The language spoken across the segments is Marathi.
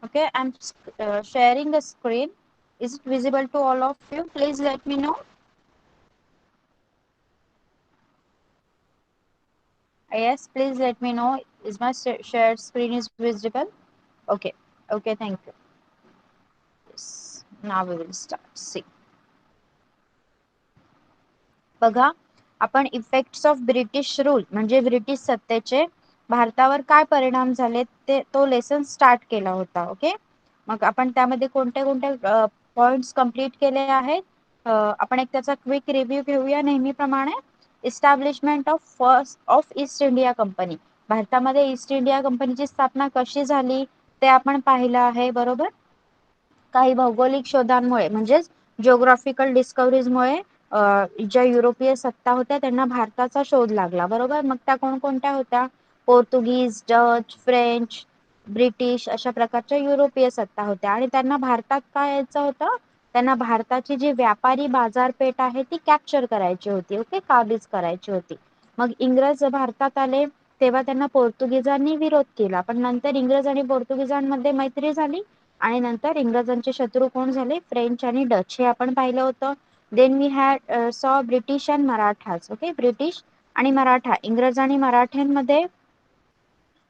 Okay, I'm sharing a screen. Is it visible to all of you? Please let me know. Yes, please let me know. Is my shared screen is visible? Okay. Okay, thank you. Yes. Now we will start. See. बघा, आपण इफेक्ट्स ऑफ ब्रिटिश रूल म्हणजे ब्रिटिश सत्तेचे भारतावर काय परिणाम झाले ते तो लेसन स्टार्ट केला होता. ओके, मग आपण त्यामध्ये कोणते कोणते पॉइंट्स कंप्लीट केले आहेत आपण एक त्याचा क्विक रिव्ह्यू घेऊया. नेहमीप्रमाणे establishment of first of east India company, भारतामध्ये ईस्ट इंडिया कंपनीची स्थापना कशी झाली ते आपण पाहिलं आहे. बरोबर, काही भौगोलिक शोधांमुळे म्हणजेच जिओग्राफिकल डिस्कवरीजमुळे ज्या युरोपीय सत्ता होत्या त्यांना भारताचा शोध लागला. बरोबर, मग त्या कोणकोणत्या होत्या? पोर्तुगीज, डच, फ्रेंच, ब्रिटिश अशा प्रकारच्या युरोपीय सत्ता होत्या आणि त्यांना भारतात काय यायचं होतं? त्यांना भारताची जी व्यापारी बाजारपेठ आहे ती कॅप्चर करायची होती. ओके, काबीज करायची होती. मग इंग्रज भारतात आले तेव्हा त्यांना पोर्तुगीजांनी विरोध केला, पण नंतर इंग्रज आणि पोर्तुगीजांमध्ये मैत्री झाली आणि नंतर इंग्रजांचे शत्रू कोण झाले? फ्रेंच आणि डच, हे आपण पाहिलं होतं. देन वी हॅड सॉ British and Marathas. Okay, British आणि मराठा, इंग्रज आणि मराठ्यांमध्ये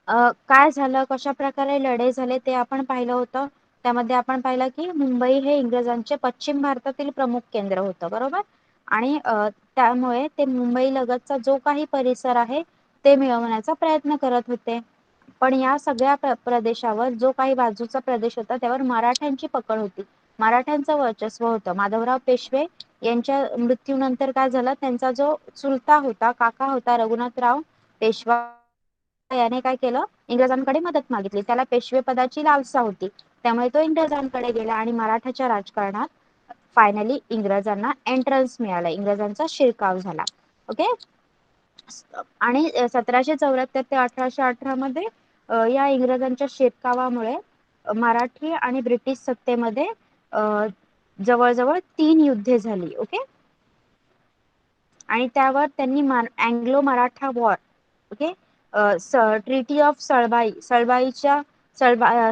काय झालं, कशा प्रकारे लढाई झाले ते आपण पाहिलं होतं. त्यामध्ये आपण पाहिलं की मुंबई हे इंग्रजांचे पश्चिम भारतातील प्रमुख केंद्र होतं. बरोबर, आणि त्यामुळे ते मुंबई लगतचा जो काही परिसर आहे ते मिळवण्याचा प्रयत्न करत होते. पण या सगळ्या प्रदेशावर जो काही बाजूचा प्रदेश होता त्यावर मराठ्यांची पकड होती, मराठ्यांचं वर्चस्व होतं. माधवराव पेशवे यांच्या मृत्यूनंतर काय झालं, त्यांचा जो चुलता होता, काका होता, रघुनाथराव पेशवा, याने काय केलं, इंग्रजांकडे मदत मागितली. त्याला पेशवे पदाची लालसा होती, त्यामुळे तो इंग्रजांकडे गेला आणि मराठाच्या राजकारणात फायनली इंग्रजांना एंट्रन्स मिळाला, इंग्रजांचा शिरकाव झाला. ओके, आणि 1774 ते 1818 मध्ये या इंग्रजांच्या शिरकावामुळे मराठी आणि ब्रिटिश सत्तेमध्ये जवळजवळ 3 युद्धे झाली. ओके, आणि त्यावर त्यांनी Anglo Maratha war, okay, treaty of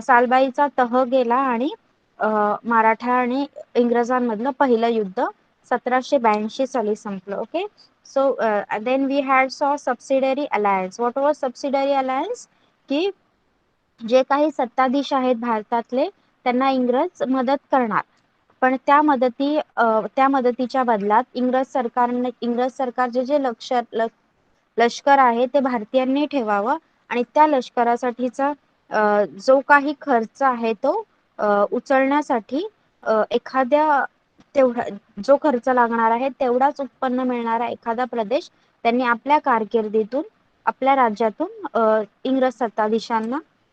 सालबाईचा तह गेला आणि मराठा आणि इंग्रजांमधलं पहिलं युद्ध 1782 साली संपलं. Okay, so then we had saw subsidiary alliance. What was subsidiary alliance? की जे काही सत्ताधीश आहेत भारतातले त्यांना इंग्रज मदत करणार, पण त्या मदतीच्या बदलात इंग्रज सरकारचे जे लष्कर आहे ते भारतीयांनी ठेवावं आणि त्या लष्करासाठीचा जो काही खर्च आहे तो उचलण्यासाठी एखाद्या तेवढा जो खर्च लागणार आहे तेवढाच उत्पन्न मिळणारा एखादा प्रदेश त्यांनी आपल्या कारकिर्दीतून, आपल्या राज्यातून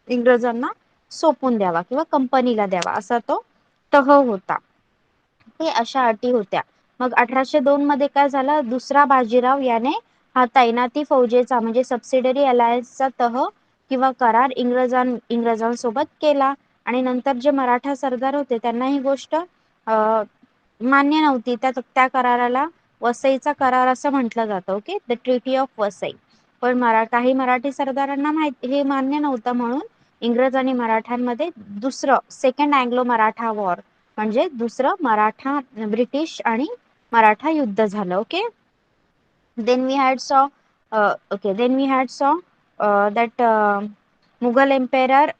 इंग्रजांना सोपून द्यावा किंवा कंपनीला द्यावा, असा तो तह होता. हे अशा अटी होत्या. मग 1802 मध्ये काय झालं, दुसरा बाजीराव याने हा तैनाती फौजेचा म्हणजे सबसिडरी अलायन्सचा तह किंवा करार इंग्रजांसोबत केला आणि नंतर जे मराठा सरदार होते त्यांना ही गोष्ट मान्य नव्हती. त्या कराराला वसईचा करार असं म्हटलं जातं. Okay, the treaty of Vasai. पण काही मराठी सरदारांना हे मान्य नव्हतं, म्हणून इंग्रज आणि मराठ्यांमध्ये दुसरं सेकंड अँग्लो मराठा वॉर म्हणजे दुसरं ब्रिटिश आणि मराठा युद्ध झालं. Okay, then we had saw that Mughal emperor,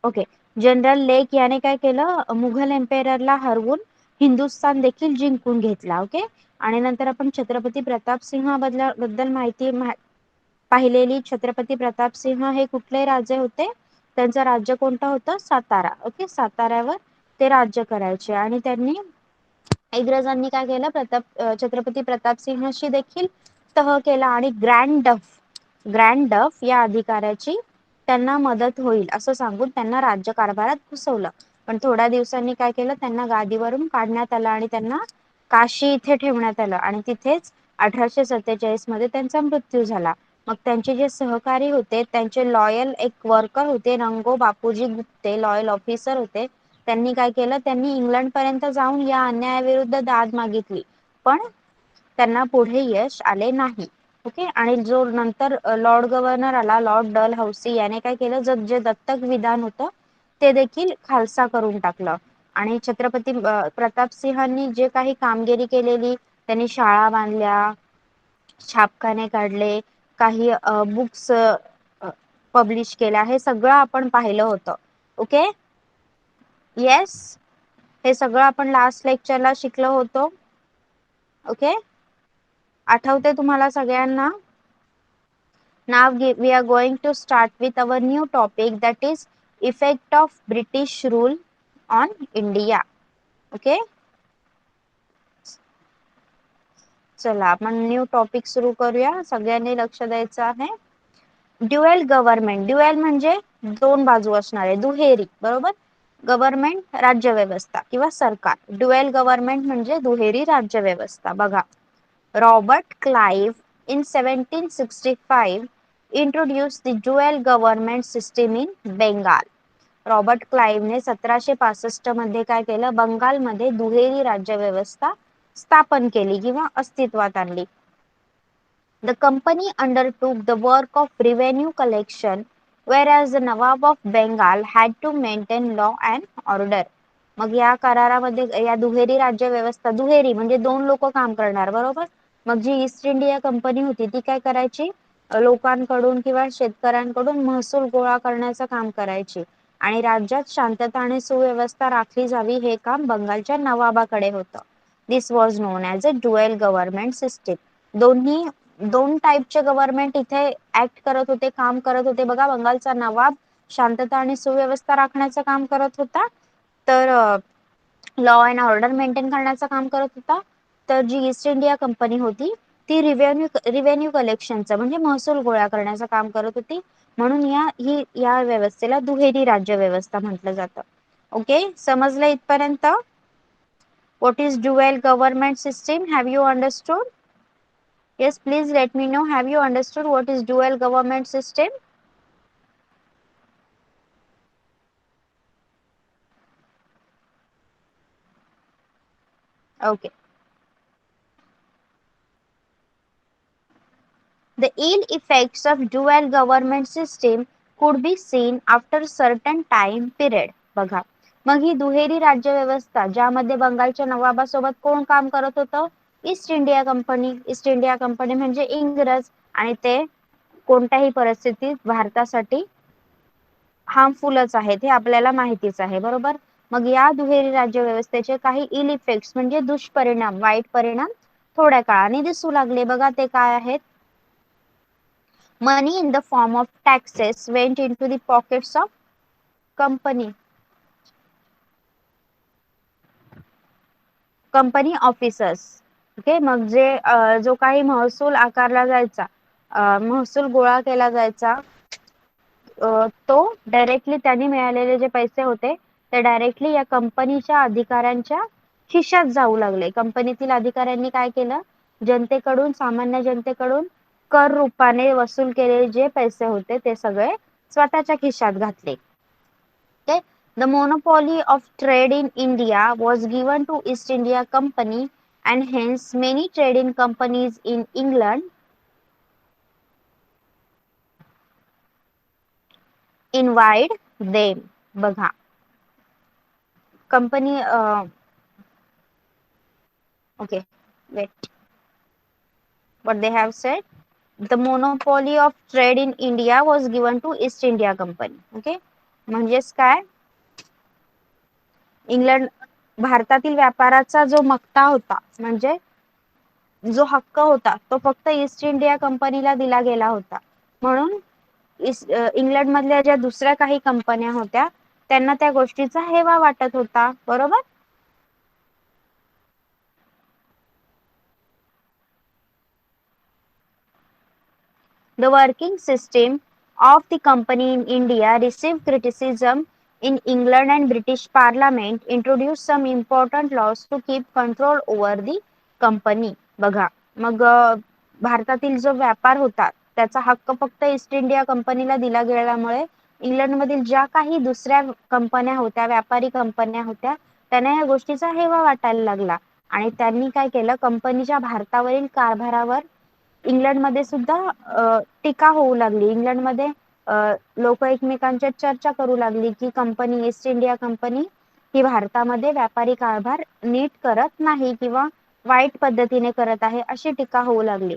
okay, general Lake याने काय केलं, मुघल एम्पेररला हरवून हिंदुस्थान देखील जिंकून घेतला. ओके, आणि नंतर आपण छत्रपती प्रताप सिंह बद्दल माहिती पाहिलेली. छत्रपती प्रताप सिंह हे कुठले राजे होते? त्यांचं राज्य कोणतं होतं? सातारा. ओके, साताऱ्यावर ते राज्य करायचे आणि त्यांनी इंग्रजांनी काय केलं, छत्रपती प्रताप सिंहशी देखील तह केला आणि ग्रँड डफ या अधिकाऱ्याची त्यांना मदत होईल असं सांगून त्यांना राज्यकारभारात घुसवलं. पण थोड्या दिवसांनी काय केलं, त्यांना गादीवरून काढण्यात आलं आणि त्यांना काशी इथे ठेवण्यात आलं आणि तिथेच 1847 मध्ये त्यांचा मृत्यू झाला. मग त्यांचे जे सहकारी होते, त्यांचे लॉयल एक वर्कर होते, रंगो बापूजी गुप्ते, लॉयल ऑफिसर होते. त्यांनी काय केलं, त्यांनी इंग्लंड पर्यंत जाऊन या अन्यायाविरुद्ध दाद मागितली, पण त्यांना पुढे यश आले नाही. ओके. आणि जो नंतर लॉर्ड गव्हर्नर आला, लॉर्ड डलहौसी, याने काय केलं, जे दत्तक विधान होतं ते देखील खालसा करून टाकलं. आणि छत्रपती प्रताप सिंहांनी जे काही कामगिरी केलेली, त्यांनी शाळा बांधल्या, छापखाने काढले, काही बुक्स पब्लिश केल्या, हे सगळं आपण पाहिलं होतं. ओके. येस, हे सगळं आपण लास्ट लेक्चरला शिकलो होतो. ओके. आठवते तुम्हाला सगळ्यांना? Now we are going to start with our new topic, that is effect of British rule on India. Okay. चला आपण न्यू टॉपिक सुरू करूया. सगळ्यांनी लक्ष द्यायचं आहे. Dual government. ड्युअल म्हणजे दोन बाजू असणारे, दुहेरी, बरोबर. गव्हर्नमेंट राज्यव्यवस्था किंवा सरकार. ड्युअल गव्हर्नमेंट म्हणजे दुहेरी राज्यव्यवस्था. बघा, Robert Clive in 1765 introduced the dual government system in Bengal. Robert क्लाइव्हने 1765 मध्ये काय केलं, बंगालमध्ये दुहेरी राज्यव्यवस्था स्थापन केली किंवा अस्तित्वात आणली. The company undertook the work of revenue collection, whereas the Nawab of Bengal had to maintain law and order. मग या करारामध्ये या दुहेरी राज्यव्यवस्था, दुहेरी म्हणजे दोन लोक काम करणार, बरोबर. मग जी ईस्ट इंडिया कंपनी होती ती काय करायची, लोकांकडून किंवा शेतकऱ्यांकडून महसूल गोळा करण्याचं काम करायची आणि राज्यात शांतता आणि सुव्यवस्था राखली जावी हे काम बंगालच्या नवाबाकडे होतं. This was known as a dual government system. दोन टाईपचे गव्हर्नमेंट इथे ऍक्ट करत होते, काम करत होते. बघा, बंगालचा नवाब शांतता आणि सुव्यवस्था राखण्याचं काम करत होता, तर लॉ अँड ऑर्डर मेंटेन करण्याचं काम करत होता. तर जी ईस्ट इंडिया कंपनी होती ती रिव्हेन्यू कलेक्शनचं म्हणजे महसूल गोळा करण्याचं काम करत होती. म्हणून या व्यवस्थेला दुहेरी राज्य व्यवस्था म्हटलं जातं. ओके, समजलं इथपर्यंत? What is dual government system? Have you understood? Yes, please let me know. Have you understood what is dual government system? Okay. The ill effects of dual government system could be seen after certain time period. बघा, मग ही दुहेरी राज्य व्यवस्था ज्यामध्ये बंगालच्या नवाबासोबत कोण काम करत होतं, east India company. East India company म्हणजे इंग्रज, आणि ते कोणत्याही परिस्थितीत भारतासाठी हार्मफुलच आहेत हे आपल्याला माहितीच आहे, बरोबर. मग या दुहेरी राज्य व्यवस्थेचे काही इल इफेक्ट्स म्हणजे दुष्परिणाम, वाईट परिणाम थोड्या काळाने दिसू लागले. बघा, ते काय आहेत. Money in the form of taxes went into the pockets of company officers. Okay. मग जो काही महसूल आकारला जायचा, महसूल गोळा केला जायचा, तो डायरेक्टली त्यांनी मिळालेले जे पैसे होते ते डायरेक्टली या कंपनीच्या अधिकाऱ्यांच्या खिशात जाऊ लागले. कंपनीतील अधिकाऱ्यांनी काय केलं, जनतेकडून, सामान्य जनतेकडून कर रूपाने वसूल केलेले जे पैसे होते ते सगळे स्वतःच्या खिशात घातले. Okay? The monopoly of trade in India was given to East India Company, and hence many trading companies in England invite them. बघा, company okay, wait, what they have said, the monopoly of trade in India was given to East India Company. Okay, म्हणजेच काय, इंग्लंड, भारतातील व्यापाराचा जो मक्ता होता, म्हणजे जो हक्क होता, तो फक्त ईस्ट इंडिया कंपनीला दिला गेला होता. म्हणून इंग्लंड मधल्या ज्या दुसऱ्या काही कंपन्या होत्या त्यांना त्या गोष्टीचा हेवा वाटत होता, बरोबर. The working system of the company in India received criticism in England, and British Parliament introduced some important laws to keep control over the company. बघा, मग भारतातील जो व्यापार होता त्याचा हक्क फक्त ईस्ट इंडिया कंपनीला दिला गेल्यामुळे इंग्लंडमधील ज्या काही दुसऱ्या कंपन्या होत्या, व्यापारी कंपन्या होत्या, त्यांना या गोष्टीचा हेवा वाटायला लागला आणि त्यांनी काय केलं, कंपनीच्या भारतावरील कारभारावर इंग्लंडमध्ये सुद्धा टीका होऊ लागली. इंग्लंडमध्ये लोक एकमेकांच्या चर्चा करू लागली की कंपनी, ईस्ट इंडिया कंपनी ही भारतामध्ये व्यापारी कारभार नीट करत नाही किंवा वाईट पद्धतीने करत आहे, अशी टीका होऊ लागली.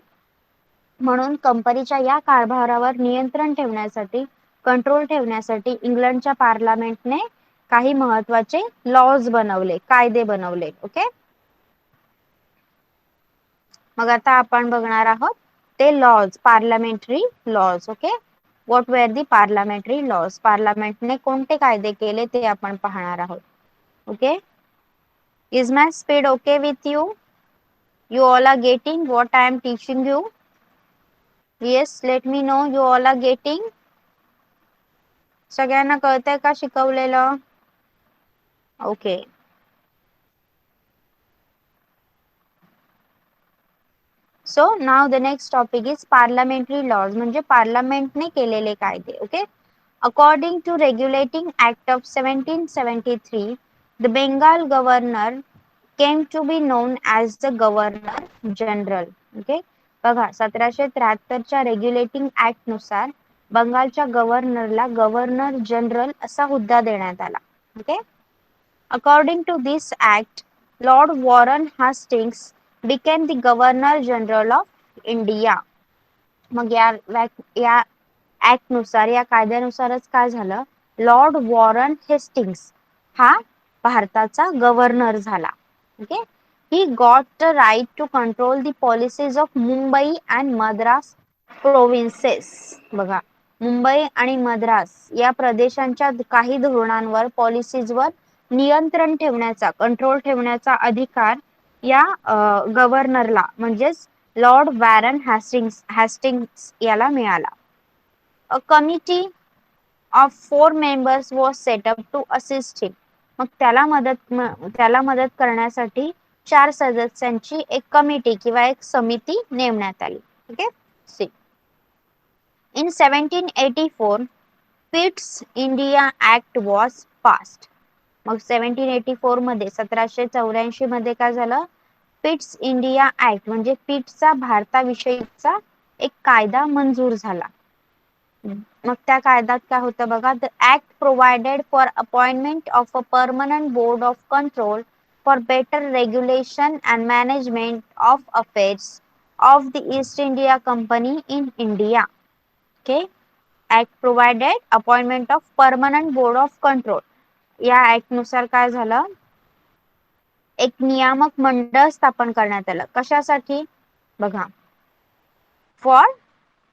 म्हणून कंपनीच्या या कारभारावर नियंत्रण ठेवण्यासाठी, कंट्रोल ठेवण्यासाठी इंग्लंडच्या पार्लमेंटने काही महत्वाचे लॉज बनवले, कायदे बनवले. ओके. मग आता आपण बघणार आहोत ते laws, parliamentary laws. Okay. What were the parliamentary laws, पार्लमेंटने कोणते कायदे केले ते आपण पाहणार आहोत. Okay. Is my speed okay with you? You all are getting what I am teaching you? Yes, let me know you all are getting. सगळ्यांना कळतंय का शिकवलेलं? Okay. So now the next topic is parliamentary laws, म्हणजे पार्लमेंटने केलेले कायदे. Okay. According to Regulating Act of 1773, the Bengal governor came to be known as the Governor General. Okay. बघा 1773च्या रेग्युलेटिंग ऍक्ट नुसार बंगालच्या गव्हर्नरला गव्हर्नर जनरल असा हुद्दा देण्यात आला. Okay. According to this act, Lord Warren Hastings became the Governor General of India. मग या ऍक्ट नुसार, या कायद्यानुसारच काय झालं, लॉर्ड वॉरन हेस्टिंग्स हा भारताचा गव्हर्नर झाला. Okay. He got the right to control the policies of Mumbai and Madras provinces. बघा, मुंबई आणि मद्रास या प्रदेशांच्या काही धोरणांवर, पॉलिसीजवर नियंत्रण ठेवण्याचा, कंट्रोल ठेवण्याचा अधिकार या गव्हर्नरला म्हणजेच लॉर्ड वॉरन हॅस्टिंग्स याला मिळाला. A committee of 4 members was set up to assist him. मग त्याला मदत करण्यासाठी 4 सदस्यांची एक कमिटी किंवा एक समिती नेमण्यात आली. Okay. C. In 1784, Pitt's India Act was passed. मग 1784 मध्ये, 1784 मध्ये काय झालं, पिट्स इंडिया ऍक्ट म्हणजे पिटचा भारताविषयीचा एक कायदा मंजूर झाला. मग त्या कायद्यात काय होतं बघा, the act provided for appointment of a permanent board of control for better regulation and management of affairs of the east India company in India. Okay. Act provided appointment of permanent board of control. या ऍक्ट नुसार काय झालं, एक नियामक मंडळ स्थापन करण्यात आलं. कशासाठी बघा, for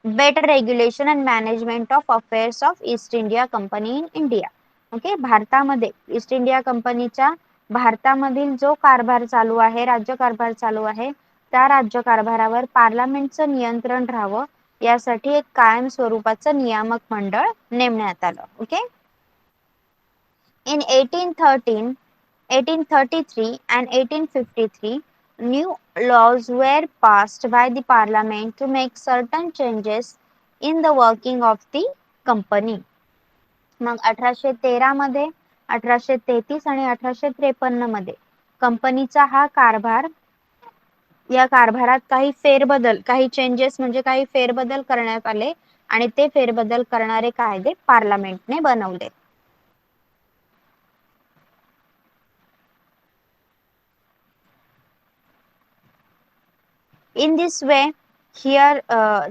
better regulation and management of affairs of east India company in India. Okay. भारतामध्ये ईस्ट इंडिया कंपनीच्या भारतामधील जो कारभार चालू आहे, राज्य कारभार चालू आहे, त्या राज्य कारभारावर पार्लमेंटचं नियंत्रण राहावं यासाठी एक कायम स्वरूपाचं नियामक मंडळ नेमण्यात आलं. Okay. In 1833 and 1853, new laws were passed by the parliament to make certain changes in the working of the company. मग 1813 मध्ये, 1833 आणि 1853 मध्ये कंपनीचा हा कारभार, या कारभारात काही फेरबदल, काही चेंजेस म्हणजे काही फेरबदल करण्यात आले आणि ते फेरबदल करणारे कायदे पार्लमेंटने बनवले. In this way,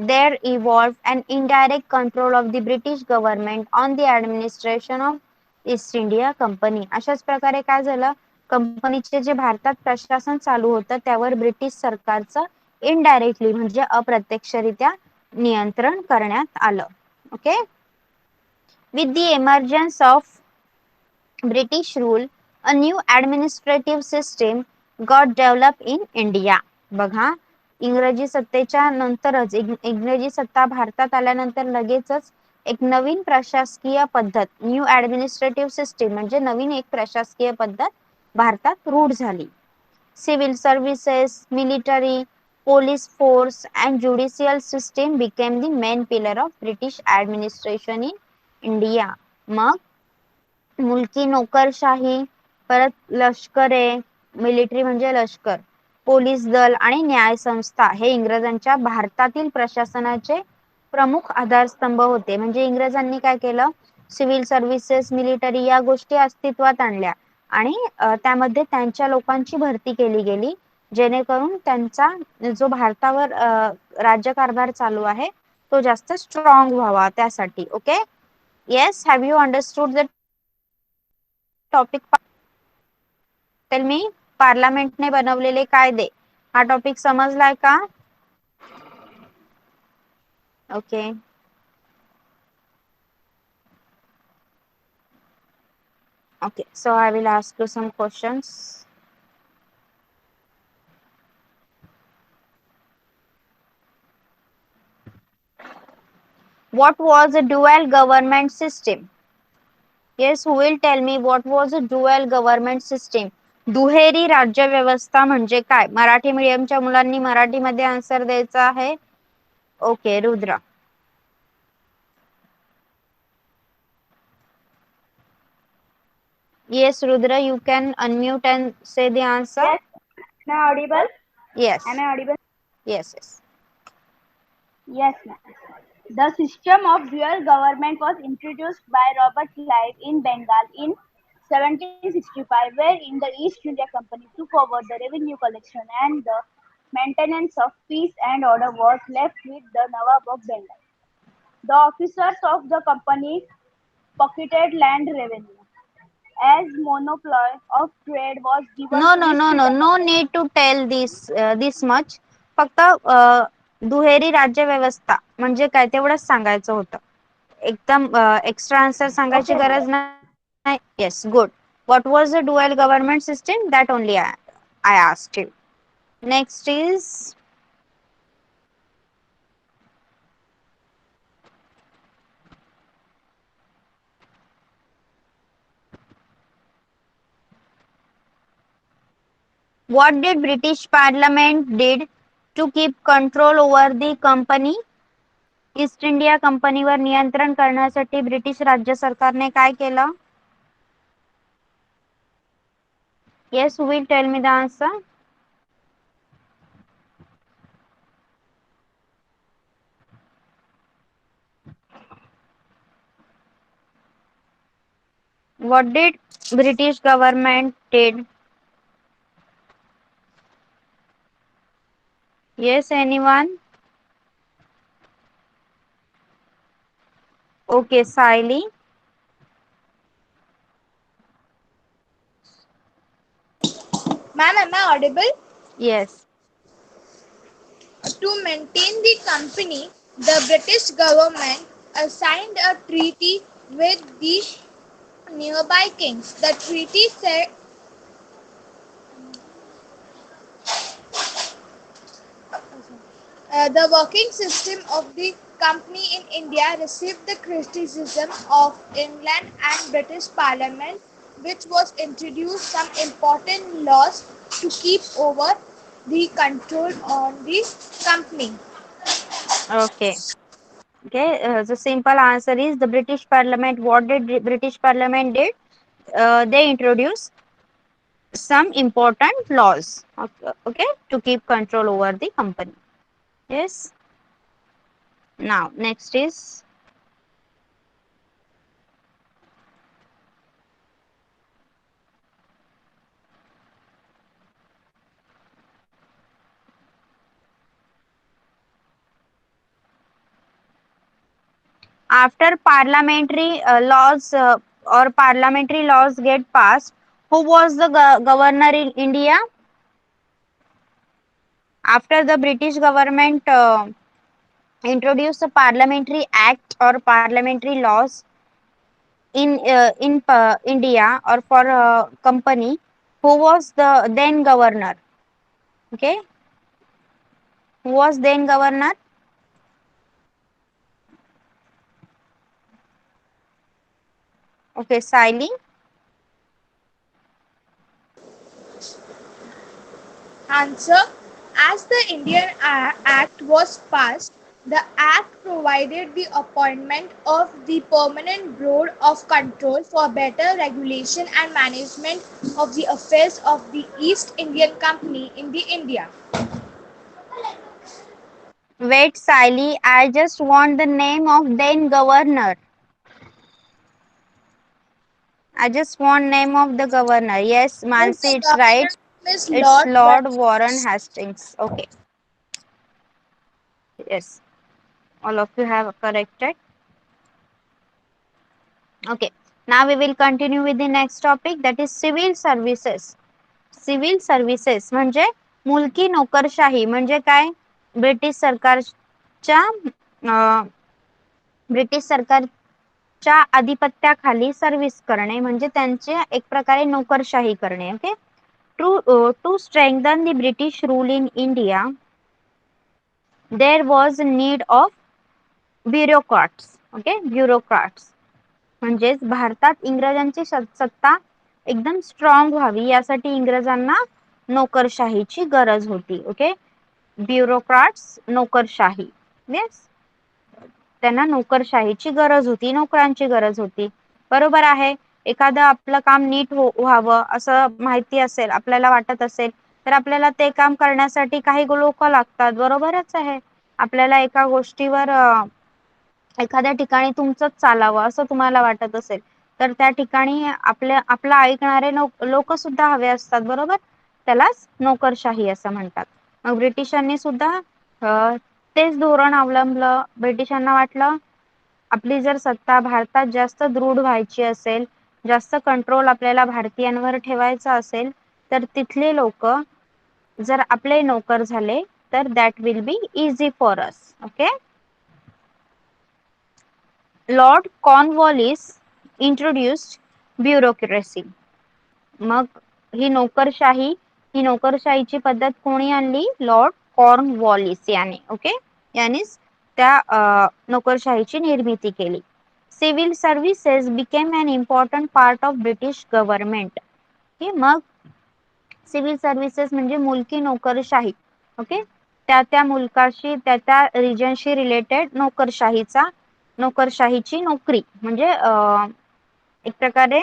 there evolved an indirect control of the British government on the administration of East India Company. अशाच प्रकारे काय झालं, कंपनीचे जे भारतात प्रशासन चालू होतं त्यावर ब्रिटिश सरकारचं इनडायरेक्टली म्हणजे अप्रत्यक्षरित्या नियंत्रण करण्यात आलं. Okay. With the emergence of British rule, a new administrative system got developed in India. बघा, इंग्रजी सत्तेच्या नंतरच, इंग्रजी सत्ता भारतात आल्यानंतर लगेचच एक नवीन प्रशासकीय पद्धत, न्यू ऍडमिनिस्ट्रेटिव्ह सिस्टीम म्हणजे नवीन एक प्रशासकीय पद्धत भारतात रूढ झाली. Civil services, military, police force and judicial system became the main pillar of British administration in India. मग मुलकी नोकरशाही, परत लष्करे, मिलिटरी म्हणजे लष्कर, पोलीस दल आणि न्याय संस्था हे इंग्रजांच्या भारतातील प्रशासनाचे प्रमुख आधारस्तंभ होते. म्हणजे इंग्रजांनी काय केलं, सिव्हिल सर्व्हिसेस, मिलिटरी या गोष्टी अस्तित्वात आणल्या आणि त्यामध्ये त्यांच्या लोकांची भरती केली गेली, जेणेकरून त्यांचा जो भारतावर राज्यकारभार चालू आहे तो जास्त स्ट्रॉंग व्हावा त्यासाठी. Okay, yes, have you understood the topic? Tell me, पार्लमेंटने बनवलेले कायदे हा टॉपिक समजलाय का? Okay. Okay, so I will ask you some questions. What was a dual government system? Yes, who will tell me what was a dual government system? दुहेरी राज्य व्यवस्था म्हणजे काय? मराठी मीडियमच्या मुलांनी मराठीमध्ये आन्सर द्यायचा आहे. Okay, Rudra. Yes, Rudra, you can unmute and say the answer. Yes. Am I audible? Yes. Am I audible? Yes, yes. Yes, ma'am. The system of dual government was introduced by Robert Clive in Bengal in 1765, wherein the East India Company took over the revenue collection and the maintenance of peace and order was left with the Nawab of Bengal. The officers of the company pocketed land revenue, as monopoly of trade was given No, to no, East no, no, India no Company. need to tell this much. फक्त दुहेरी राज्य व्यवस्था म्हणजे काय तेवढंच सांगायचं होतं. एकदम एक्स्ट्रा आन्सर सांगायची Okay, गरज नाही. Yes, good. What was the dual government system? That only I asked you. Next is, what did British Parliament did to keep control over the company? East India कंपनीवर नियंत्रण करण्यासाठी ब्रिटिश राज्य सरकारने काय केलं? Yes, who will tell me the answer? What did British government did? Yes, anyone? Okay, Siley. Ma'am, am I audible? Yes. To maintain the company, the British government signed a treaty with the nearby kings. The treaty said the working system of the company in India received the criticism of England and British Parliament, which was introduced some important laws to keep over the control on the company. Okay. Okay. The simple answer is the British Parliament. What did British Parliament did? They introduced some important laws. Okay, okay, to keep control over the company. Yes. Now, next is, after parliamentary laws or parliamentary laws get passed, who was the governor in India? After the British government introduced a parliamentary act or parliamentary laws in India or for a company, who was the then governor? Okay, who was then governor? Okay, Siley. Answer: as the Indian Act was passed, The Act provided the appointment of the Permanent Board of Control for better regulation and management of the affairs of the East Indian Company in the India. Wait, Sally, I just want the name of then governor. I just want name of the governor. Yes, Yes, Mansi, the it's right. governor's name is It's Lord Lord Warren Warren. Hastings. Okay. Yes, all of you have corrected. Okay. Now we will continue with the next topic, that is civil services. Civil services म्हणजे मुलकी नोकरशाही म्हणजे काय? ब्रिटिश सरकारच्या ब्रिटिश सरकारच्या आधिपत्याखाली सर्व्हिस करणे म्हणजे त्यांचे एक प्रकारे नोकरशाही करणे. Okay. To strengthen the British rule in India there was need of bureaucrats. Okay, bureaucrats म्हणजेच भारतात इंग्रजांची सत्ता एकदम स्ट्रॉंग व्हावी यासाठी इंग्रजांना नोकरशाहीची गरज होती. ओके, ब्युरोक्रॅट्स नोकरशाही. येस, त्यांना नोकरशाहीची गरज होती, नोकरांची गरज होती. बरोबर आहे. एखादं आपलं काम नीट व्हावं असं माहिती असेल, आपल्याला वाटत असेल, तर आपल्याला ते काम करण्यासाठी काही लोक लागतात. बरोबरच आहे. आपल्याला एका गोष्टीवर एखाद्या ठिकाणी तुमचंच चालावं असं तुम्हाला वाटत असेल, तर त्या ठिकाणी आपलं ऐकणारे लोक सुद्धा हवे असतात. बरोबर, त्यालाच नोकरशाही असं म्हणतात. मग ब्रिटिशांनी सुद्धा तेच धोरण अवलंबलं. ब्रिटिशांना वाटलं आपली जर सत्ता भारतात जास्त दृढ व्हायची असेल, जास्त कंट्रोल आपल्याला भारतीयांवर ठेवायचा असेल, तर तिथले लोक जर आपले नोकर झाले तर that will be easy for us. Okay. Lord Cornwallis introduced bureaucracy. मग ही नोकरशाहीची पद्धत कोणी आणली? लॉर्ड कॉर्नवॉलिस याने. ओके, यानेच त्या नोकरशाहीची निर्मिती केली. Civil services became an important part of British government. मग सिव्हिल सर्व्हिसेस म्हणजे मुलकी नोकरशाही. ओके, त्या मुलकाशी त्या रिजनशी रिलेटेड नोकरशाहीची नोकरी म्हणजे एक प्रकारे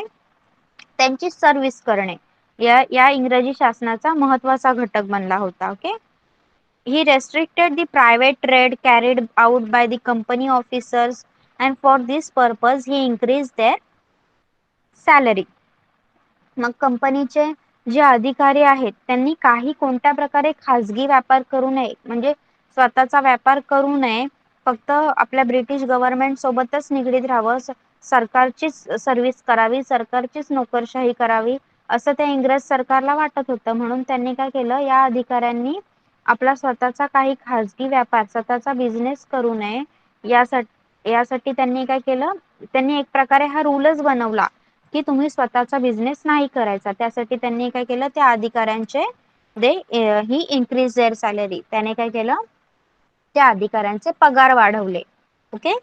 त्यांची सर्व्हिस करणे या इंग्रजी शासनाचा महत्वाचा घटक बनला होता. Okay. He restricted the private trade carried out by the company officers and for this purpose he increased their salary. मग कंपनीचे जे अधिकारी आहेत त्यांनी कोणत्या प्रकारे खाजगी व्यापार करू नये, म्हणजे स्वतःचा व्यापार करू नये, फक्त आपल्या ब्रिटिश गव्हर्नमेंट सोबतच निगडीत राहावं, सरकारचीच सर्व्हिस करावी, सरकारचीच नोकरशाही करावी असं त्या इंग्रज सरकारला वाटत होतं. म्हणून त्यांनी काय केलं, या अधिकाऱ्यांनी आपला स्वतःचा काही खाजगी व्यापार, स्वतःचा बिझनेस करू नये यासाठी त्यांनी काय केलं, त्यांनी एक प्रकारे हा रूलच बनवला की तुम्ही स्वतःचा बिझनेस नाही करायचा. त्यासाठी त्यांनी काय केलं, त्या अधिकाऱ्यांचे ही इन्क्रीज देअर सॅलरी. त्याने काय केलं, त्या अधिकाऱ्यांचे पगार वाढवले. Okay.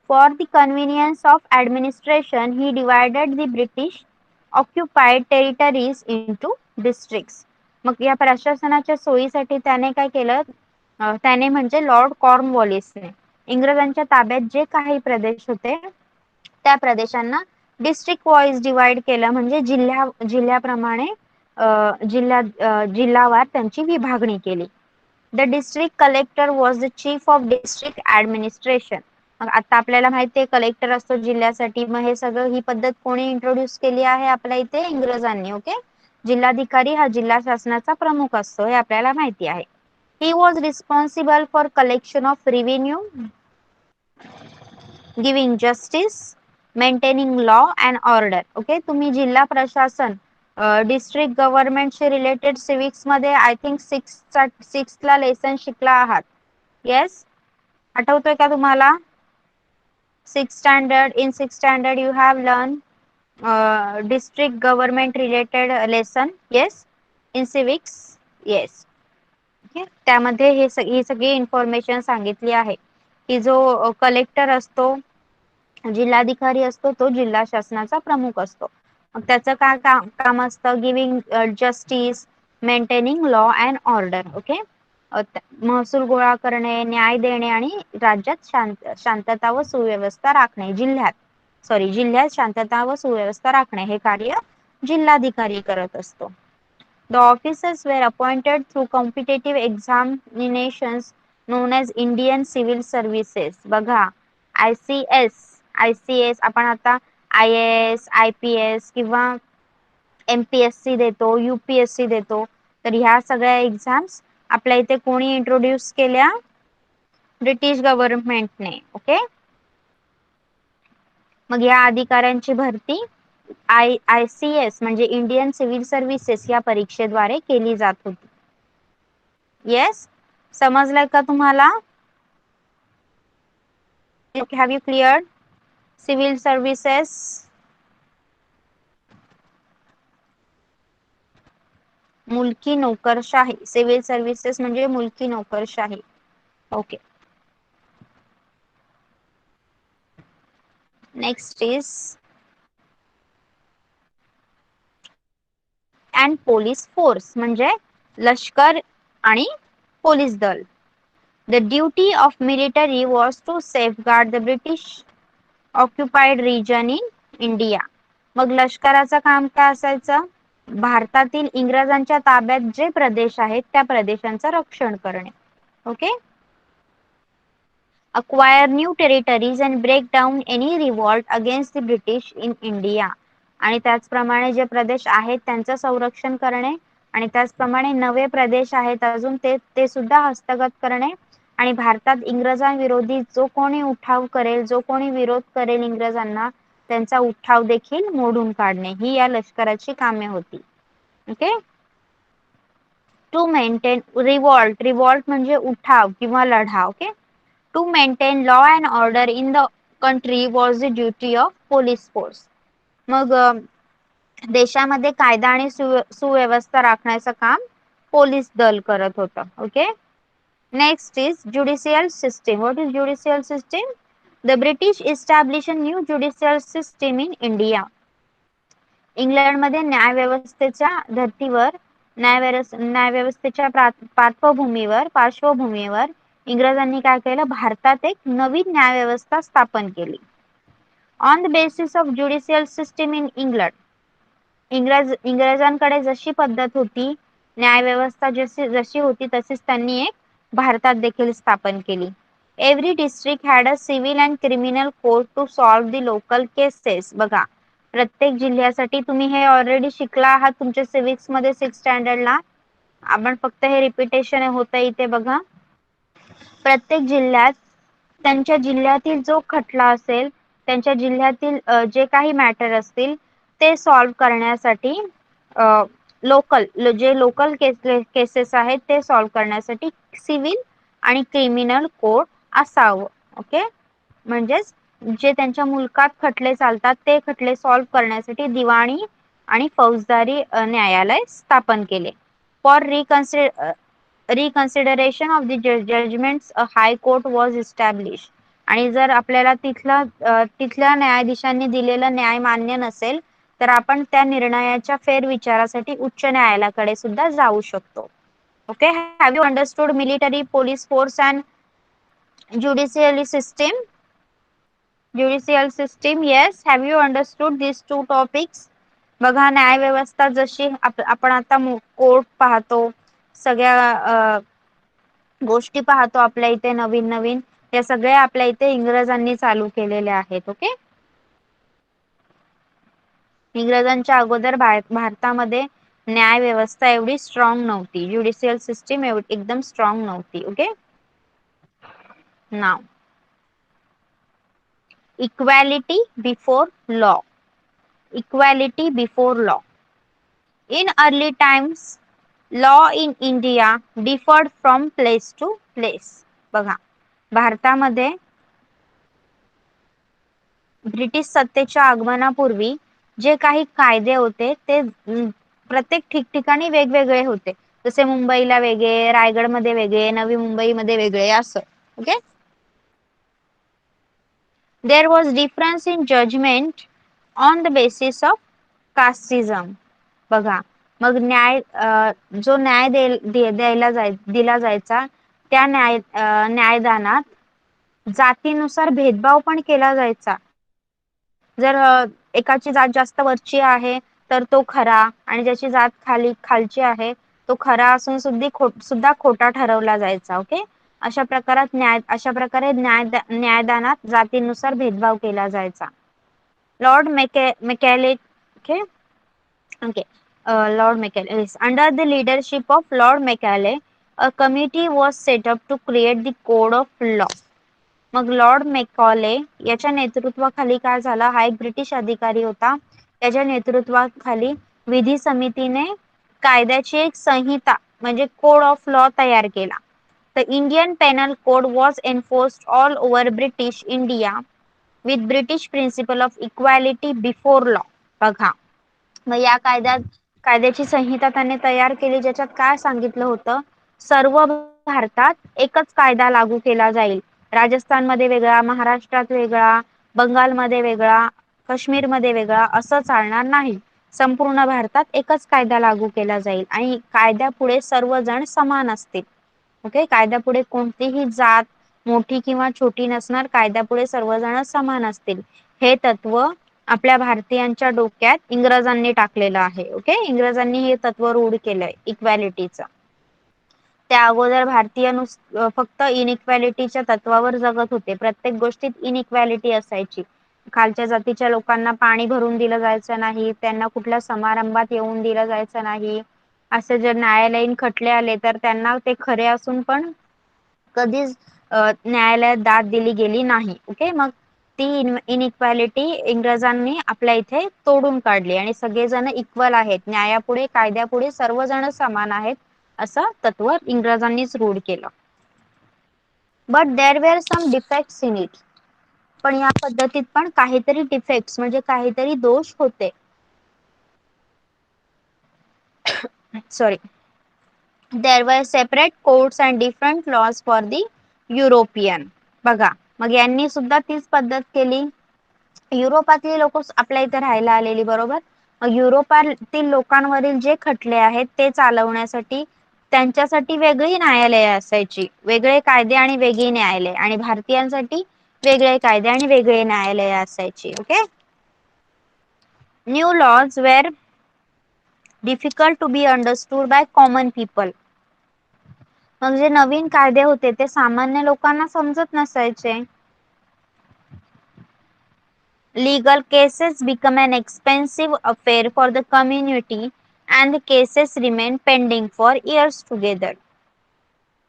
For the convenience of administration, he divided the British occupied territories into districts. मग या प्रशासनाच्या सोयीसाठी त्याने काय केलं, त्याने म्हणजे लॉर्ड कॉर्नवॉलिसने इंग्रजांच्या ताब्यात जे काही प्रदेश होते त्या प्रदेशांना डिस्ट्रिक्ट वाईज डिवाइड केलं, म्हणजे जिल्ह्याप्रमाणे जिल्हावार त्यांची विभागणी केली. The district collector was the chief of district administration. मग आता आपल्याला माहिती आहे कलेक्टर असतो जिल्ह्यासाठी. मग हे सगळं ही पद्धत कोणी इंट्रोड्यूस केली आहे आपल्या इथे? इंग्रजांनी. ओके. जिल्हाधिकारी हा जिल्हा शासनाचा प्रमुख असतो हे आपल्याला माहिती आहे. He was responsible for collection of revenue, giving justice, maintaining law and order. Okay, तुम्ही जिल्हा प्रशासन, डिस्ट्रिक्ट गव्हर्नमेंटशी रिलेटेड सिव्हिक्स मध्ये आय थिंक सिक्सला लेसन शिकला आहात. येस, आठवतोय का तुम्हाला? Six standard you have learned district government related lesson. Yes, in civics. Yes. Okay. त्यामध्ये ही सगळी इन्फॉर्मेशन सांगितली आहे की जो कलेक्टर असतो, जिल्हाधिकारी असतो, तो जिल्हा शासनाचा प्रमुख असतो. मग त्याचं काय काम असतं? Giving justice, maintaining law and order. Okay, महसूल गोळा करणे, न्याय देणे आणि राज्यात शांतता व सुव्यवस्था राखणे. जिल्ह्यात शांतता व सुव्यवस्था राखणे हे कार्य जिल्हाधिकारी करत असतो. The officers were appointed through competitive examinations known as Indian Civil Services. बघा, ICS आपण आता IAS, IPS किंवा MPSC देतो, UPSC देतो. तर ह्या सगळ्या एक्झाम्स आपल्या इथे कोणी इंट्रोड्यूस केल्या? ब्रिटिश गव्हर्नमेंटने. ओके, मग या अधिकाऱ्यांची भरती ICS म्हणजे इंडियन सिव्हिल सर्व्हिसेस या परीक्षेद्वारे केली जात होती. येस, समजलंय का तुम्हाला? Have you cleared civil services? मुलकी नोकरशाही. सिव्हिल सर्व्हिसेस म्हणजे मुलकी नोकरशाही. Okay, next is and police force म्हणजे लष्कर आणि पोलीस दल. The duty of military was to safeguard the British occupied region in India. मग लष्कराचं काम काय असायचं? भारतातील इंग्रजांच्या ताब्यात जे प्रदेश आहेत त्या प्रदेशांचं रक्षण करणे. Okay, acquire new territories and break down any revolt against the British in India. आणि त्याचप्रमाणे जे प्रदेश आहेत त्यांचं संरक्षण करणे आणि त्याचप्रमाणे नवे प्रदेश आहेत अजून ते सुद्धा हस्तगत करणे आणि भारतात इंग्रजांविरोधी जो कोणी उठाव करेल, जो कोणी विरोध करेल इंग्रजांना, त्यांचा उठाव देखील मोडून काढणे ही या लष्कराची कामे होती. ओके, टू मेंटेन रिवॉल्ट म्हणजे उठाव किंवा लढा. Okay, to maintain law and order in the country was the duty of police force. मग देशामध्ये कायदा आणि सुव्यवस्था राखण्याचं काम पोलीस दल करत होतं. Okay, next is judicial system. What is judicial system? The British establish a new judicial system in India. इंग्लंडमध्ये न्यायव्यवस्थेच्या धर्तीवर न्यायव्यवस्थेच्या पार्श्वभूमीवर इंग्रजांनी काय केलं? भारतात एक नवीन न्यायव्यवस्था स्थापन केली. On the basis of judicial system in England. इंग्रजांकडे जशी पद्धत होती, न्यायव्यवस्था जशी होती तशीच त्यांनी एक भारतात देखील स्थापन केली. Every district had a civil and criminal court to solve the local cases. बघा, प्रत्येक जिल्ह्यासाठी तुम्ही हे ऑलरेडी शिकला आहात तुमच्या सिव्हिक्स मध्ये 6th स्टँडर्डला. आपण फक्त हे रिपिटेशन होतं इथे. बघा, प्रत्येक जिल्ह्यात त्यांच्या जिल्ह्यातील जो खटला असेल, त्यांच्या जिल्ह्यातील जे काही मॅटर असतील ते सॉल्व्ह करण्यासाठी लोकल केसेस आहेत ते सॉल्व्ह करण्यासाठी सिव्हिल आणि क्रिमिनल कोर्ट असावं. ओके, म्हणजेच जे त्यांच्या मुलकात खटले चालतात ते खटले सॉल्व्ह करण्यासाठी दिवाणी आणि फौजदारी न्यायालय स्थापन केले. For reconsideration of the judgments a high court was establish. आणि जर आपल्याला तिथल्या न्यायाधीशांनी दिलेला न्याय मान्य नसेल तर आपण त्या निर्णयाच्या फेरविचारासाठी उच्च न्यायालयाकडे सुद्धा जाऊ शकतो. Okay, have you understood military, police force and judicial system? Judicial system, yes. Have you understood this 2 topics? बघा, न्यायव्यवस्था जशी आपण आता कोर्ट पाहतो, सगळ्या गोष्टी पाहतो आपल्या इथे नवीन नवीन, या सगळ्या आपल्या इथे इंग्रजांनी चालू केलेल्या आहेत. ओके, इंग्रजांच्या अगोदर भारतामध्ये न्याय व्यवस्था एवढी स्ट्रॉंग नव्हती, ज्युडिशियल सिस्टीम एकदम स्ट्रॉंग नव्हती. Okay, now equality before law. Equality before law. In early times, law in India differed from place to place. बघा, भारतामध्ये ब्रिटिश सत्तेच्या आगमनापूर्वी जे काही कायदे होते ते प्रत्येक ठिकठिकाणी वेगवेगळे होते. जसे मुंबईला वेगळे, रायगडमध्ये वेगळे, नवी मुंबईमध्ये वेगळे, असं. Okay, there was difference in judgment on the basis of casteism. बघा, मग जो न्याय दिला जायचा त्या न्यायदानात जातीनुसार भेदभाव पण केला जायचा. जर एकाची जात जास्त वरची आहे तर तो खरा आणि ज्याची जात खालची आहे तो खरा असून सुद्धा खोटा ठरवला जायचा. ओके, अशा प्रकारे न्यायदानात जातीनुसार भेदभाव केला जायचा. Lord Macaulay okay Okay, Lord Macaulay. Under the leadership of Lord Macaulay, a committee was set up to create the code of law. मग लॉर्ड मेकॉले याच्या नेतृत्वाखाली काय झालं, हा एक ब्रिटिश अधिकारी होता. त्याच्या नेतृत्वाखाली विधी समितीने कायद्याची एक संहिता म्हणजे कोड ऑफ लॉ तयार केला. The Indian penal code was enforced all over British India with British principle of equality before law. बघा, मग या कायद्याची संहिता त्याने तयार केली, ज्याच्यात काय सांगितलं होतं, सर्व भारतात एकच कायदा लागू केला जाईल. राजस्थानमध्ये वेगळा, महाराष्ट्रात वेगळा, बंगालमध्ये वेगळा, काश्मीरमध्ये वेगळा असं चालणार नाही. संपूर्ण भारतात एकच कायदा लागू केला जाईल आणि कायद्यापुढे सर्वजण समान असतील. ओके, कायद्यापुढे कोणतीही जात मोठी किंवा छोटी नसणार, कायद्यापुढे सर्वजण समान असतील. हे तत्व आपल्या भारतीयांच्या डोक्यात इंग्रजांनी टाकलेलं आहे. ओके, इंग्रजांनी हे तत्व रूढ केलंय इक्वॅलिटीचं. त्या अगोदर भारतीय फक्त इनइक्वॅलिटीच्या तत्वावर जगत होते. प्रत्येक गोष्टीत इनइक्वॅलिटी असायची. खालच्या जातीच्या लोकांना पाणी भरून दिलं जायचं नाही, त्यांना कुठल्या समारंभात येऊन दिलं जायचं नाही. असे जर न्यायालयीन खटले आले तर त्यांना ते खरे असून पण कधीच न्यायालयात दाद दिली गेली नाही. ओके, मग ती इनइक्वॅलिटी इंग्रजांनी आपल्या इथे तोडून काढली आणि सगळेजण इक्वल आहेत, न्यायापुढे कायद्यापुढे सर्वजण समान आहेत असं तत्व इंग्रजांनीच रूढ केलं. But there were some defects in it. पण या पद्धतीत पण काहीतरी डिफेक्ट्स म्हणजे काहीतरी दोष होते. Sorry, there were separate codes and different laws for the European. बघा, मग यांनी सुद्धा तीच पद्धत केली. युरोपातली लोक आपल्या इथे राहायला आलेली, बरोबर. मग युरोपातील लोकांवरील जे खटले आहेत ते चालवण्यासाठी त्यांच्यासाठी वेगळी न्यायालये असायची, वेगळे कायदे आणि वेगळी न्यायालये, आणि भारतीयांसाठी वेगळे कायदे आणि वेगळे न्यायालये असायची. Okay, new laws were difficult to be understood by common people. मग जे नवीन कायदे होते ते सामान्य लोकांना समजत नसायचे. Legal cases become an expensive affair for the community and the cases remain pending for years together.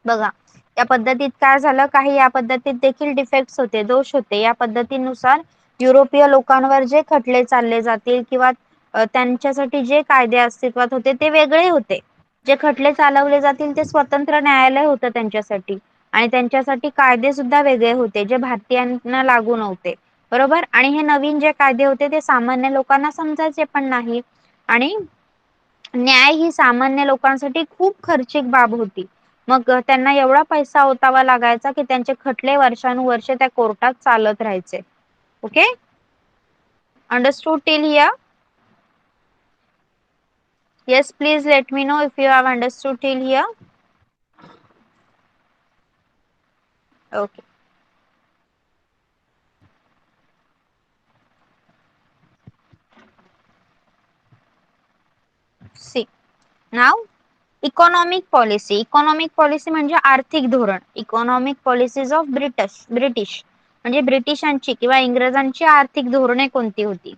बघा, या पद्धतीत काय झालं, काही या पद्धतीत देखील डिफेक्ट्स होते, दोष होते. या पद्धतीनुसार युरोपीय लोकांवर जे खटले चालले जातील किंवा त्यांच्यासाठी जे कायदे अस्तित्वात होते ते वेगळे होते. जे खटले चालवले जातील ते स्वतंत्र न्यायालय होतं त्यांच्यासाठी, आणि त्यांच्यासाठी कायदे सुद्धा वेगळे होते जे भारतीयांना लागू नव्हते, बरोबर. आणि हे नवीन जे कायदे होते ते सामान्य लोकांना समजायचे पण नाही, आणि न्याय ही सामान्य लोकांसाठी खूप खर्चिक बाब होती. मग त्यांना एवढा पैसा ओतावा लागायचा की त्यांचे खटले वर्षानुवर्षे त्या कोर्टात चालत राहायचे. Okay, understood till here? Yes, please let me know if you have understood till here. Okay. See, now economic policy. Economic policy म्हणजे आर्थिक धोरण. इकॉनॉमिक पॉलिसीज ऑफ ब्रिटिश म्हणजे ब्रिटिशांची किंवा इंग्रजांची आर्थिक धोरणे कोणती होती.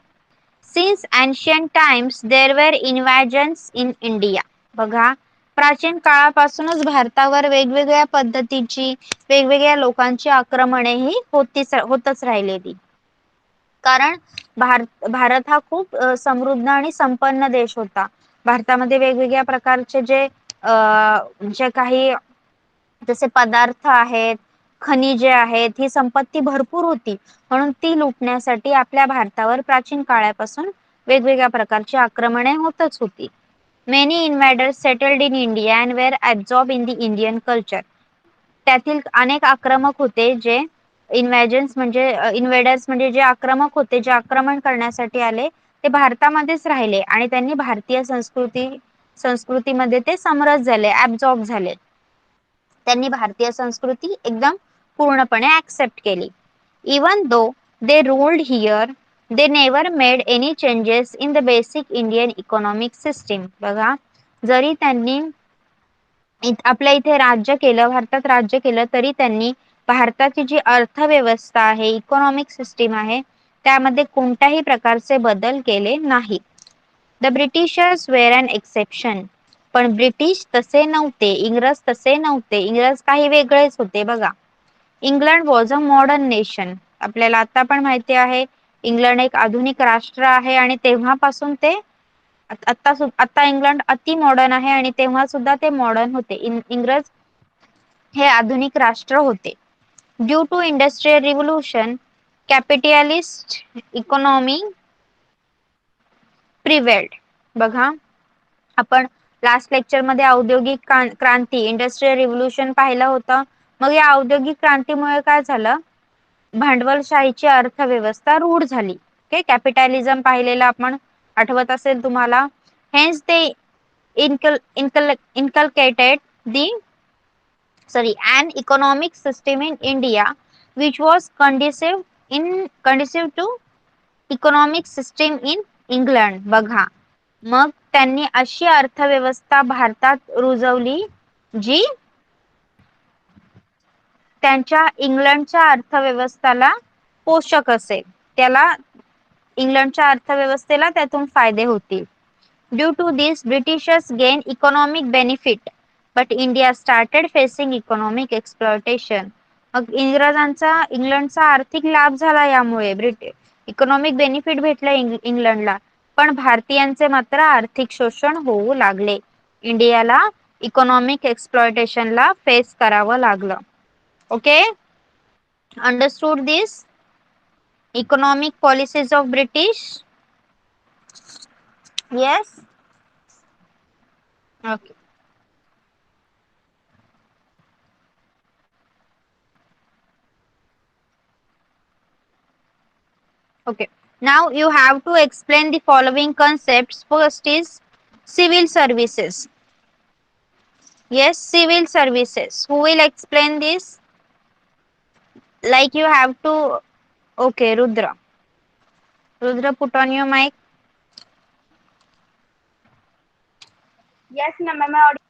Since ancient times there were invasions in India. बघा, प्राचीन काळापासूनच भारतावर वेगवेगळ्या पद्धतीची वेगवेगळ्या लोकांची आक्रमणे ही होतच राहिलेली. कारण भारत हा खूप समृद्ध आणि संपन्न देश होता. भारतामध्ये वेगवेगळ्या प्रकारचे जे काही जसे पदार्थ आहेत, खनिजे आहेत, ही संपत्ती भरपूर होती, म्हणून ती लुटण्यासाठी आपल्या भारतावर प्राचीन काळापासून वेगवेगळ्या प्रकारची आक्रमणे होतच होती. Many invaders settled in India and were absorb in the Indian culture. त्यातील अनेक आक्रमक होते जे इन्व्हेडर्स म्हणजे जे आक्रमक होते, जे आक्रमण करण्यासाठी आले ते भारतामध्येच राहिले आणि त्यांनी भारतीय संस्कृती संस्कृतीमध्ये ते समरस झाले, ऍब्झॉर्ब झाले. त्यांनी भारतीय संस्कृती एकदम पूर्णपणे ऍक्सेप्ट केली. Even though they ruled here, they never made any changes in the basic Indian economic system. बघा, जरी त्यांनी आपल्या इथे राज्य केलं, भारतात राज्य केलं, तरी त्यांनी भारताची जी अर्थव्यवस्था आहे, इकॉनॉमिक सिस्टीम आहे, त्यामध्ये कोणत्याही प्रकारचे बदल केले नाहीत. The Britishers were an exception. पण ब्रिटिश तसे नव्हते, इंग्रज तसे नव्हते, इंग्रज काही वेगळेच होते. बघा, England was a modern nation. आपल्याला आता पण माहिती आहे इंग्लंड एक आधुनिक राष्ट्र आहे आणि तेव्हापासून ते आता इंग्लंड अति मॉडर्न आहे आणि तेव्हा सुद्धा ते मॉडर्न होते. इंग्रज हे आधुनिक राष्ट्र होते. Due to industrial revolution capitalist economy prevailed. बघा, आपण लास्ट लेक्चर मध्ये औद्योगिक क्रांती इंडस्ट्रियल रिव्होल्यूशन पाहिलं होतं. मग या औद्योगिक क्रांतीमुळे काय झालं, भांडवलशाहीची अर्थव्यवस्था रूढ झाली. ओके, कॅपिटॅलिझम पाहिलेलं आपण, आठवत असेल तुम्हाला. हेन्स ते inculcated the an economic system in India which was conducive to economic system in England. बघा, मग त्यांनी अशी अर्थव्यवस्था भारतात रुजवली जी त्यांच्या इंग्लंडच्या अर्थव्यवस्थेला पोषक असेल, त्याला इंग्लंडच्या अर्थव्यवस्थेला त्यातून फायदे होतील. Due to this Britishers gain economic benefit but India started facing economic exploitation. मग इंग्लंडचा आर्थिक लाभ झाला, यामुळे इकॉनॉमिक बेनिफिट भेटला इंग्लंडला, पण भारतीयांचे मात्र आर्थिक शोषण होऊ लागले. इंडियाला इकॉनॉमिक एक्सप्लॉयटेशनला फेस करावं लागलं. Okay, understood this economic policies of British? Yes. Okay. Okay, now you have to explain the following concepts. First is civil services. Yes, civil services. Who will explain this? Like you have to. Okay, Rudra. Rudra, put on your mic. Yes, ma'am. Am I audible?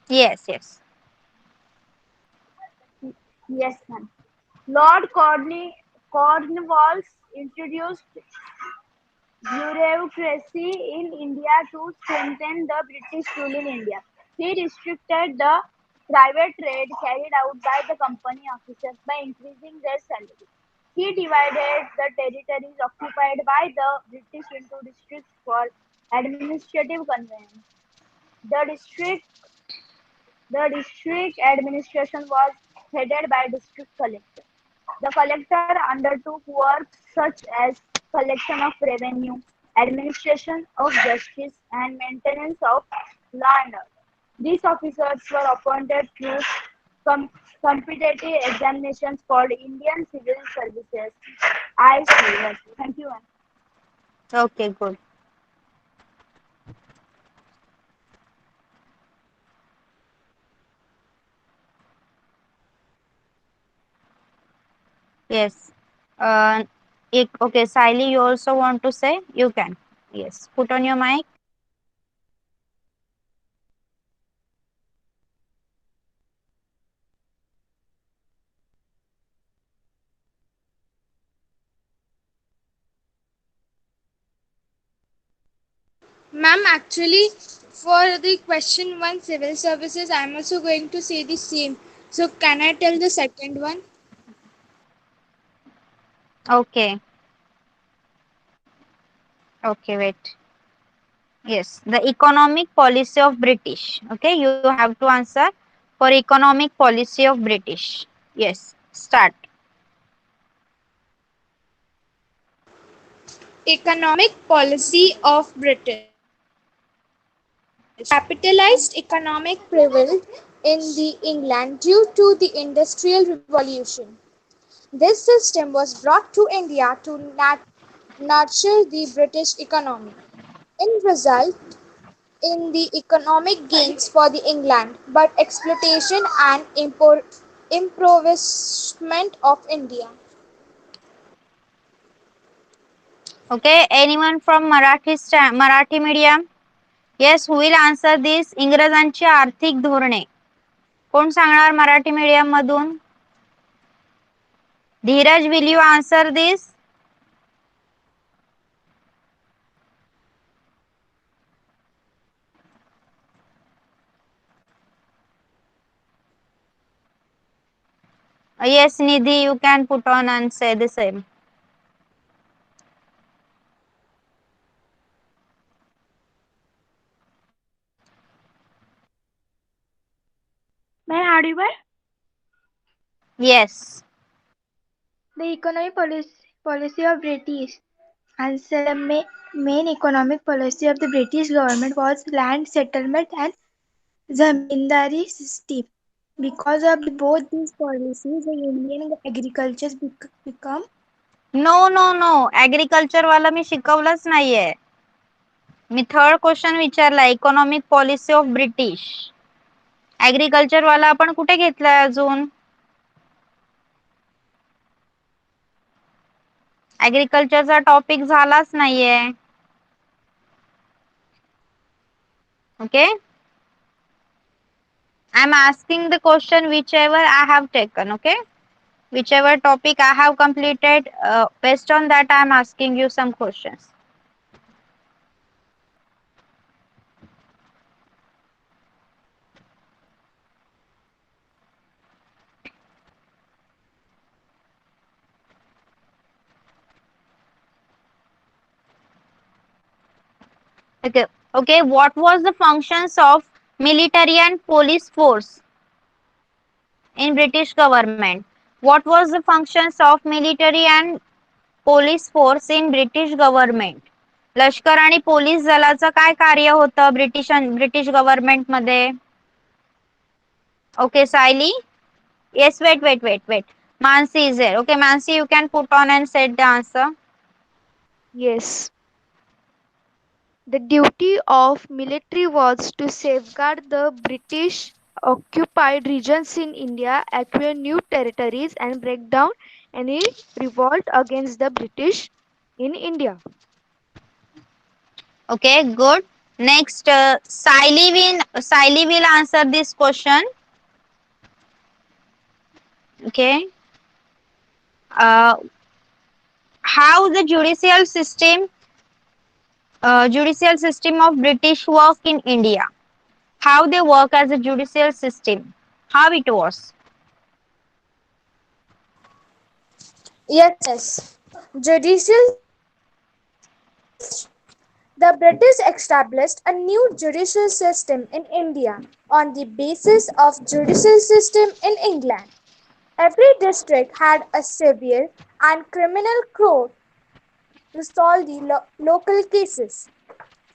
Yes, yes. Yes, ma'am. Lord Cornwallis introduced bureaucracy in India to strengthen the British rule in India. He restricted the private trade carried out by the company officers by increasing their salary. He divided the territories occupied by the British into districts for administrative convenience. The district administration was headed by district collector. The collector undertook works such as collection of revenue, administration of justice, and maintenance of law and order. These officers were appointed through competitive examinations called Indian Civil Services (ICS). Thank you, ma'am. Okay, good. Yes. Okay, Siley, you also want to say? You can. Yes. Put on your mic. Ma'am, actually, for the question 1 civil services, I'm also going to say the same. So, can I tell the second one? Okay. Okay, wait. Yes, the economic policy of British. Okay, you have to answer for economic policy of British. Yes, start. Economic policy of British. Capitalized economic prevailed in the England due to the Industrial Revolution. This system was brought to India to nurture the British economy. In result, in the economic gains for the England, but exploitation and impoverishment of India. Okay, anyone from Marathi medium? Yes, who will answer this? इंग्रजांची आर्थिक धोरणे. कोण सांगणार मराठी मीडियम मधून? Dheeraj, will you answer this? Yes, Nidhi, you can put on and say the same. May I audible? Yes. The economic policy of British. Answer. The main economic policy of the British government was land settlement and zamindari system. Because of both these policies, the Indian agriculture become. No no no, agriculture वाला मी शिकवलंच नाहीये. मी थर्ड क्वेश्चन विचारला, economic policy of British. Agriculture वाला आपण कुठे घेतलाय अजून? ऍग्रिकल्चरचा टॉपिक झालाच नाहीये. Okay, I am asking the question whichever I have taken. Okay, whichever topic I have completed, based on that I am asking you some questions. Okay, okay, what was the functions of military and police force in British government? What was the functions of military and police force in British government? लष्कर आणि पोलीस दलाचं काय कार्य होतं ब्रिटिश गव्हर्नमेंट मध्ये? Okay, Saili. Yes, wait. Mansi is there. Okay, Mansi, you can put on and set the answer. Yes. The duty of military was to safeguard the British occupied regions in India, acquire new territories, and break down any revolt against the British in India. Okay, good. Next, Saili will answer this question. Okay. How the judicial system of British work in India? How they work as a judicial system? How it was? Yes, judicial. The British established a new judicial system in India on the basis of judicial system in England. Every district had a civil and criminal court to solve the local cases.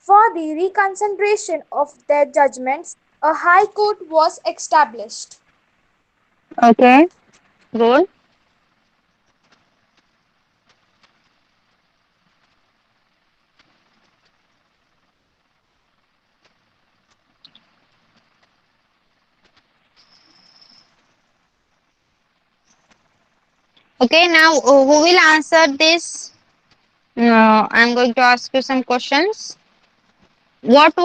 For the reconsideration of their judgments, a high court was established. Okay, good. Okay, now who will answer this? I'm going to ask you some questions. What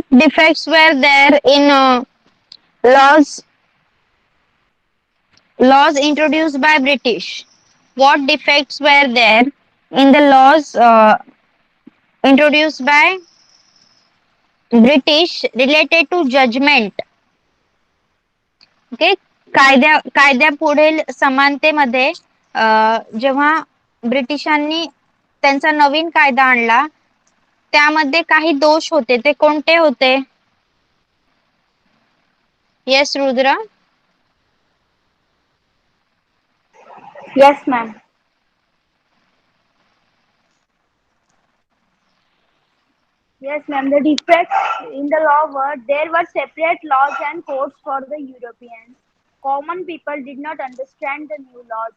defects were there in laws introduced by British? What defects were there in the laws introduced by British related to judgment? Okay, कायद्यापुढील समानतेमध्ये जेव्हा ब्रिटिशांनी त्यांचा नवीन कायदा आणला त्यामध्ये काही दोष होते, ते कोणते होते? Yes Rudra. Yes, ma'am. Yes, ma'am. The defects in the law were there were separate laws and courts for the Europeans. Common people did not understand the new laws.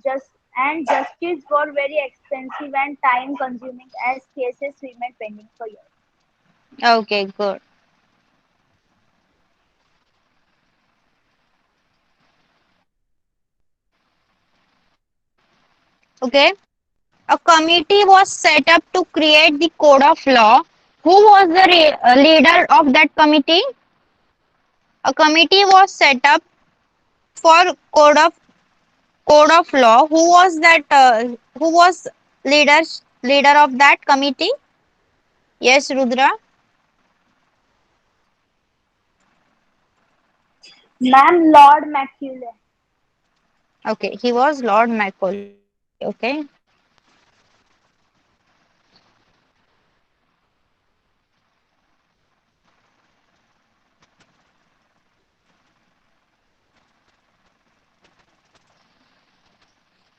Justice were very expensive and time consuming as cases remained pending for years. Okay, good. Okay. A committee was set up to create the code of law. Who was the leader of that committee? A committee was set up for code of law. Who was that? Who was leader of that committee? Yes, Rudra. Ma'am, Lord Macaulay. Okay, he was Lord Macaulay. Okay.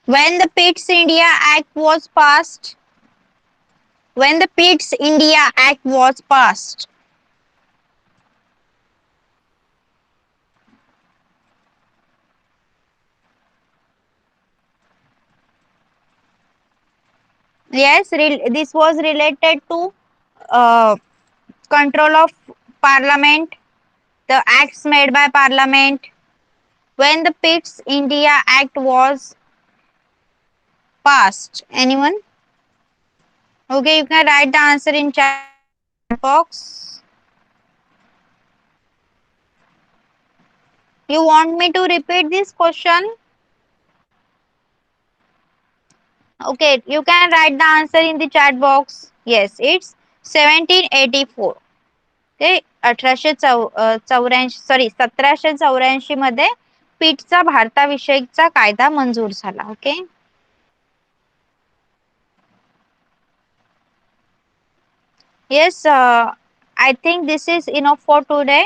When the Pitt's India Act was passed, when the Pitt's India Act was passed, yes, this was related to uh, control of Parliament, the acts made by Parliament. When the Pitt's India Act was passed, anyone? Okay, you can write the answer in chat box. You want me to repeat this question? Okay, you can write the answer in the chat box. Yes, it's 1784. Okay, 1884 sorry 1784 मध्ये पिटचा भारताविषयीचा कायदा मंजूर झाला. Okay. Yes, I think this is enough for today.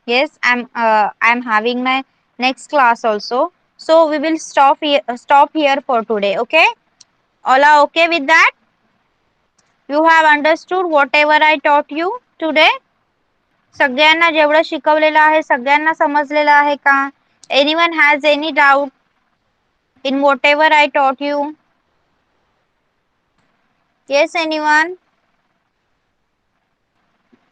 Yes, I'm having my next class also. So we will stop here for today. Okay. All are okay with that? You have understood whatever I taught you today? सगळ्यांना जेवढं शिकवलेलं आहे सगळ्यांना समजलेलं आहे का? Anyone has any doubt in whatever I taught you? Yes, anyone?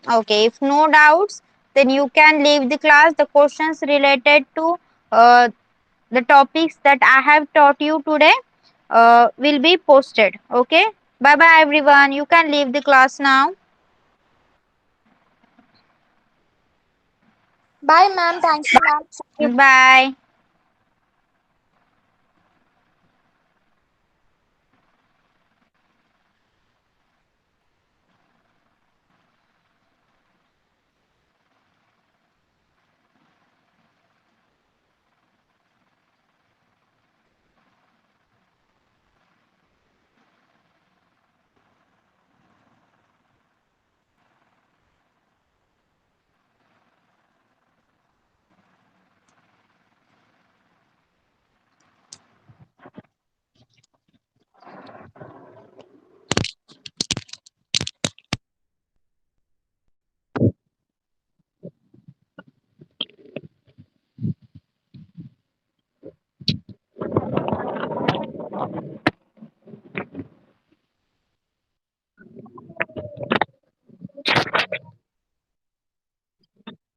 Okay, if no doubts, then you can leave the class. The questions related to the topics that I have taught you today will be posted. Okay. Bye bye everyone. You can leave the class now. Bye, ma'am. Thank you, ma'am. Bye.